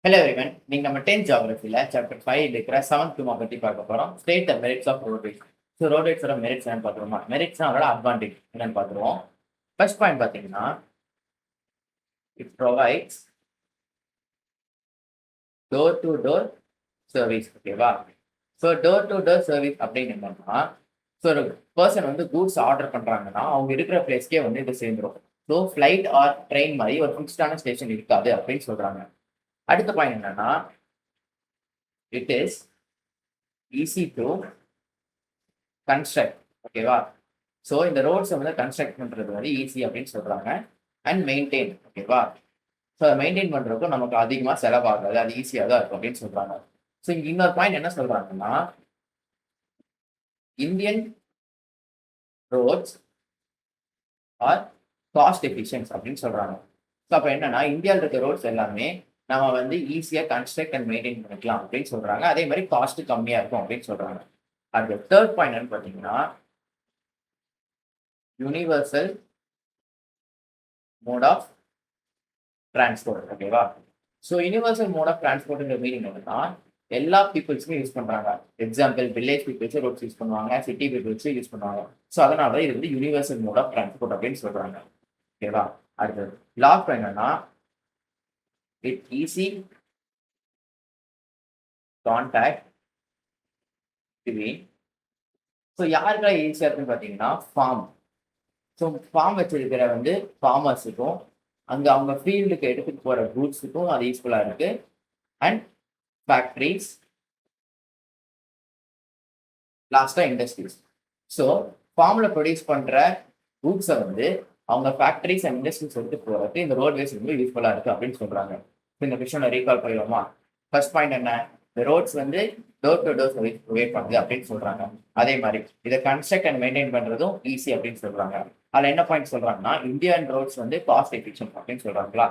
Hello everyone. நீங்க நம்ம 10th ஜியோகிராஃபில chapter 5 இருக்கிற 7th மார்க் பத்தி பார்க்க போறோம். State the merits of roadways. So ரோட்வேஸோட மெரிட்ஸ் என்னன்னு பார்த்துருவோமா? மெரிட்ஸ்னா அதோட அட்வான்டேஜ் என்னன்னு பார்த்துருவோம். ஃபர்ஸ்ட் பாயிண்ட் பார்த்தீங்கன்னா, it provides door to door service. ஓகேவா? So door to door service அப்படின்னு என்னன்னா, ஸோ ஒரு பர்சன் வந்து கூட்ஸ் ஆர்டர் பண்றாங்கன்னா அவங்க இருக்கிற பிளேஸ்க்கே வந்து இது சேர்ந்துரும். ஸோ ஃபிளைட் ஆர் ட்ரெயின் மாதிரி ஒரு ஃபிக்ஸ்டான ஸ்டேஷன் இருக்காது அப்படின்னு சொல்றாங்க. அடுத்த பாயிண்ட் என்னன்னா, it is easy to construct. ஓகேவா? ஸோ இந்த ரோட்ஸை வந்து கன்ஸ்ட்ரக்ட் பண்ணுறது வந்து ஈஸி அப்படின்னு சொல்றாங்க. And maintain. ஓகேவா? ஸோ அதை மெயின்டைன் பண்ணுறதுக்கும் நமக்கு அதிகமாக செலவாகாது, அது ஈஸியாக தான் இருக்கும் அப்படின்னு சொல்றாங்க. ஸோ இங்கே இன்னொரு பாயிண்ட் என்ன சொல்றாங்கன்னா, Indian roads are cost efficiency அப்படின்னு சொல்றாங்க. ஸோ அப்போ என்னன்னா, இந்தியாவில் இருக்க ரோட்ஸ் எல்லாமே நம்ம வந்து ஈஸியாக கன்ஸ்ட்ரக்ட் அண்ட் மெயின்டைன் பண்ணிக்கலாம் அப்படின்னு சொல்றாங்க. அதே மாதிரி காஸ்ட் கம்மியாக இருக்கும் அப்படின்னு சொல்றாங்க. அது தேர்ட் பாயிண்ட் என்னன்னு பார்த்தீங்கன்னா, யூனிவர்சல் மோட் ஆஃப் டிரான்ஸ்போர்ட். ஓகேவா? ஸோ யூனிவர்சல் மோட் ஆஃப் டிரான்ஸ்போர்ட்ங்கிற மீனிங் என்னன்னா, எல்லா பீப்புள்ஸுமே யூஸ் பண்றாங்க. Example village peoples roads use பண்ணுவாங்க, சிட்டி பீப்புள்ஸ் யூஸ் பண்ணுவாங்க. ஸோ அதனால இது வந்து யூனிவர்சல் மோட் ஆஃப் டிரான்ஸ்போர்ட் அப்படின்னு சொல்றாங்க. ஓகேவா? அடுத்தது லாஸ்ட் என்னன்னா, it easy contact between. So யாருக்கெல்லாம் ஈஸியாக இருக்குன்னு பார்த்தீங்கன்னா, ஃபார்ம். ஸோ ஃபார்ம் வச்சிருக்கிற வந்து ஃபார்மர்ஸுக்கும் அங்கே அவங்க ஃபீல்டுக்கு எடுத்துட்டு போகிற கூட்ஸுக்கும் அது யூஸ்ஃபுல்லாக இருக்கு. அண்ட் ஃபேக்ட்ரிஸ், லாஸ்ட்டாக இண்டஸ்ட்ரீஸ். ஸோ ஃபார்மில் ப்ரொடியூஸ் பண்ணுற கூட்ஸை வந்து அவங்க ஃபேக்ட்ரிஸ் அண்ட் இண்டஸ்ட்ரீஸ் எடுத்து போகிறதுக்கு இந்த ரோட்வேஸ் வந்து யூஸ்ஃபுல்லாக இருக்குது அப்படின்னு சொல்கிறாங்க. இந்த விஷயம் ரீகால் பண்ணிடுவோமா? ஃபர்ஸ்ட் பாயிண்ட் என்ன? இந்த ரோட்ஸ் வந்து door to door service provide பண்ணுது அப்படின்னு சொல்கிறாங்க. அதே மாதிரி இதை கன்ஸ்ட்ரக்ட் அண்ட் மெயின்டைன் பண்ணுறதும் ஈஸி அப்படின்னு சொல்கிறாங்க. அதில் என்ன பாயிண்ட் சொல்கிறாங்கன்னா, இந்தியன் ரோட்ஸ் வந்து காஸ்ட் எஃபிஷியன்ட் அப்படின்னு சொல்கிறாங்களா?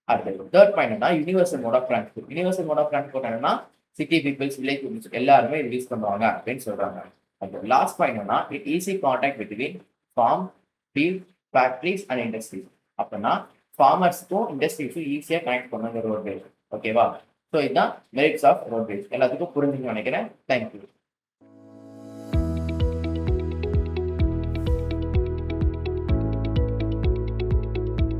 அடுத்தது தேர்ட் பாயிண்ட் என்ன? Universal mode of transport. Universal mode of transport என்னன்னா, சிட்டி பீப்புள்ஸ், வில்லேஜ் பீப்புள்ஸ் எல்லாருமே இது யூஸ் பண்ணுவாங்க அப்படின்னு சொல்கிறாங்க. அது லாஸ்ட் பாயிண்ட் என்னன்னா, it easy contact between farm, field, factories and industries. அப்படின்னா ஃபார்மர்ஸுக்கும் இண்டஸ்ட்ரீஸும் ஈஸியாக கனெக்ட் பண்ணுங்க ரோட்வேஸ். ஓகேவா? ஸோ இதுதான் மெரிட்ஸ் ஆஃப் ரோட்வேஸ். எல்லாத்துக்கும் புரிஞ்சுன்னு நினைக்கிறேன். தேங்க்யூ.